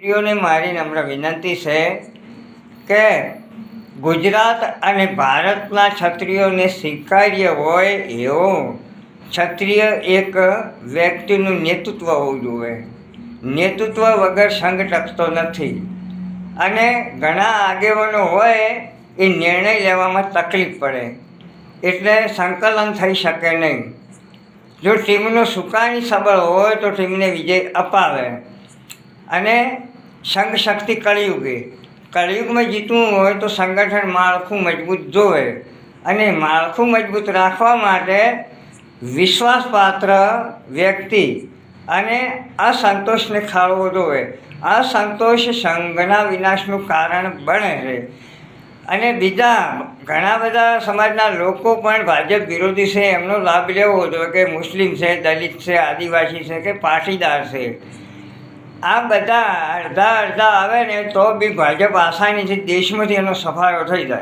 સ્ત્રીઓને મારી નમ્ર વિનંતી છે કે ગુજરાત અને ભારતના ક્ષત્રિયોને સ્વીકાર્ય હોય એવો ક્ષત્રિય એક વ્યક્તિનું નેતૃત્વ હોવું જોઈએ. નેતૃત્વ વગર સંઘ ટકતો નથી અને ઘણા આગેવાનો હોય એ નિર્ણય લેવામાં તકલીફ પડે એટલે સંકલન થઈ શકે નહીં. જો ટીમનું સુકાની સબળ હોય તો ટીમને વિજય અપાવે અને સંઘ શક્તિ કળિયુગમાં જીતવું હોય તો સંગઠન માળખું મજબૂત જોવે અને માળખું મજબૂત રાખવા માટે વિશ્વાસપાત્ર વ્યક્તિ અને અસંતોષને ખાળવો જોવે. અસંતોષ સંઘના વિનાશનું કારણ બને છે અને બીજા ઘણા બધા સમાજના લોકો પણ ભાજપ વિરોધી છે, એમનો લાભ લેવો જોઈએ કે મુસ્લિમ છે, દલિત છે, આદિવાસી છે કે પાટીદાર છે. આ બધા અડધા આવે ને તો બી ભાજપ આસાનીથી દેશમાંથી એનો સફાયો થઈ જાય.